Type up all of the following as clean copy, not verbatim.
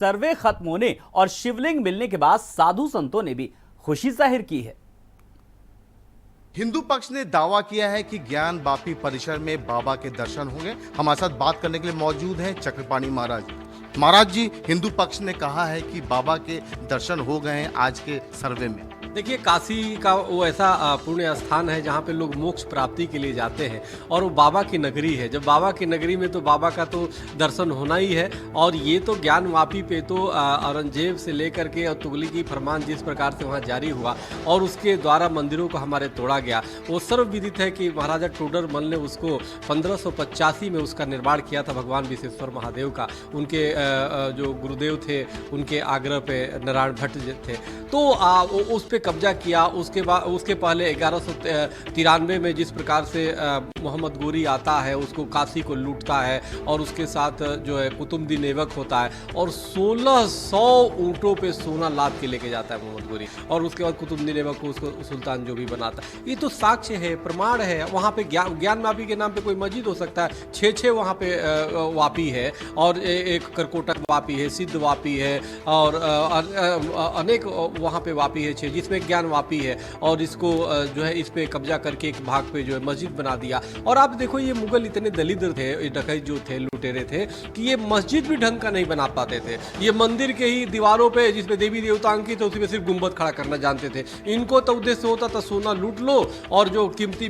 सर्वे खत्म होने और शिवलिंग मिलने के बाद साधु संतों ने भी खुशी जाहिर की है। हिंदू पक्ष ने दावा किया है कि ज्ञान वापी परिसर में बाबा के दर्शन होंगे। हमारे साथ बात करने के लिए मौजूद हैं चक्रपाणी महाराज जी। हिंदू पक्ष ने कहा है कि बाबा के दर्शन हो गए हैं आज के सर्वे में। देखिए, काशी का वो ऐसा पुण्य स्थान है जहाँ पे लोग मोक्ष प्राप्ति के लिए जाते हैं और वो बाबा की नगरी है। जब बाबा की नगरी में तो बाबा का तो दर्शन होना ही है। और ये तो ज्ञान वापी पे तो औरंगजेब से लेकर के और तुगलकी फरमान जिस प्रकार से वहाँ जारी हुआ और उसके द्वारा मंदिरों को हमारे तोड़ा गया, वो सर्वविदित है कि महाराजा टोडरमल ने उसको 1585 में उसका निर्माण किया था भगवान विश्वेश्वर महादेव का। उनके जो गुरुदेव थे उनके आग्रह पे नारायण भट्ट थे, तो उस पे कब्जा किया। उसके पहले 1193 में जिस प्रकार से मोहम्मद गोरी आता है, उसको काशी को लूटता है और उसके साथ जो है कुतुबुद्दीन ऐबक होता है और 1600 ऊंटों पे सोना लाद के लेके जाता है मोहम्मद गोरी, और उसके बाद कुतुबुद्दीन ऐबक को उसको सुल्तान जो भी बनाता है। ये तो साक्ष्य है, प्रमाण है। वहाँ पे ज्ञान वापी के नाम पे कोई मस्जिद हो सकता है, 6 वहाँ पे वापी है, और एक करकोटक वापी है, सिद्ध वापी है, और अनेक वहाँ पे वापी है 6, जिसमें ज्ञान वापी है। और इसको जो है इस पे कब्जा करके एक भाग पे जो है मस्जिद बना दिया। और आप देखो, ये मुगल इतने दलिद्र थे, डकैत जो थे, लुटेरे थे, कि ये मस्जिद भी ढंग का नहीं बना पाते थे। ये मंदिर के ही दीवारों पे जिसमें देवी देवता अंकित है उसमें सिर्फ गुंबद खड़ा करना जानते थे। इनको तो उद्देश्य होता था सोना लूट लो और जो कीमती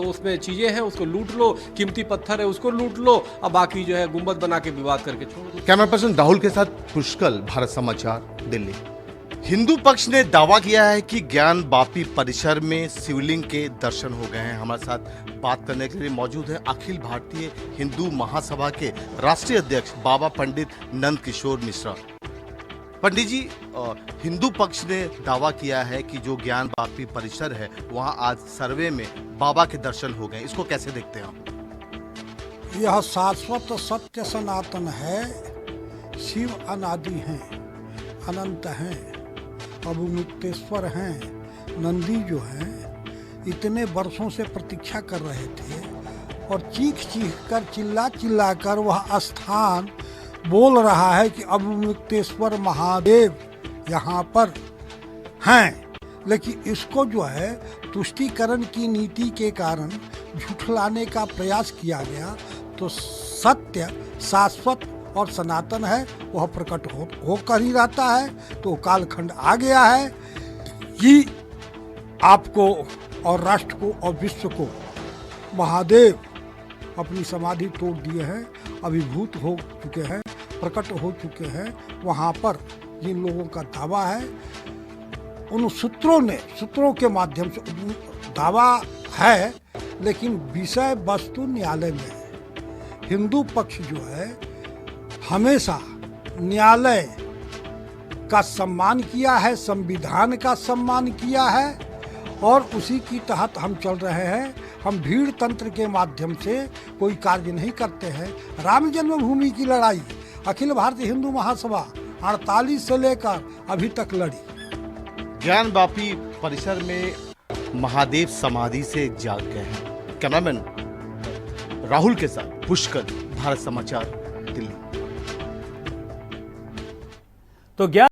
उसमें चीजें हैं उसको लूट लो, कीमती पत्थर है उसको लूट लो, और बाकी जो है गुंबद बना के विवाद करके छोड़ दो। कैमरा पर्सन राहुल के साथ पुष्कर, भारत समाचार, दिल्ली। हिंदू पक्ष ने दावा किया है कि ज्ञान वापी परिसर में शिवलिंग के दर्शन हो गए हैं। हमारे साथ बात करने के लिए मौजूद है अखिल भारतीय हिंदू महासभा के राष्ट्रीय अध्यक्ष बाबा पंडित नंद किशोर मिश्रा। पंडित जी, हिंदू पक्ष ने दावा किया है कि जो ज्ञान वापी परिसर है वहां आज सर्वे में बाबा के दर्शन हो गए, इसको कैसे देखते हैं आप? यह शाश्वत सत्य सनातन है। शिव अनादि हैं, अनंत हैं, अवमुक्तेश्वर हैं। नंदी जो हैं इतने वर्षों से प्रतीक्षा कर रहे थे और चीख कर चिल्ला कर वह स्थान बोल रहा है कि अवमुक्तेश्वर महादेव यहाँ पर हैं। लेकिन इसको जो है तुष्टीकरण की नीति के कारण झुठलाने का प्रयास किया गया। तो सत्य शाश्वत और सनातन है, वह प्रकट होकर ही रहता है। तो कालखंड आ गया है कि आपको और राष्ट्र को और विश्व को महादेव अपनी समाधि तोड़ दिए हैं, अभिभूत हो चुके हैं, प्रकट हो चुके हैं। वहाँ पर जिन लोगों का दावा है, उन सूत्रों के माध्यम से दावा है, लेकिन विषय वस्तु न्यायालय में है। हिंदू पक्ष जो है हमेशा न्यायालय का सम्मान किया है, संविधान का सम्मान किया है, और उसी की तहत हम चल रहे हैं। हम भीड़ तंत्र के माध्यम से कोई कार्य नहीं करते हैं। राम जन्मभूमि की लड़ाई अखिल भारतीय हिंदू महासभा 48 से लेकर अभी तक लड़ी। ज्ञान वापी परिसर में महादेव समाधि से जाग गए हैं। कैमरामैन राहुल के साथ पुष्कर, भारत समाचार, दिल्ली। तो ज्ञान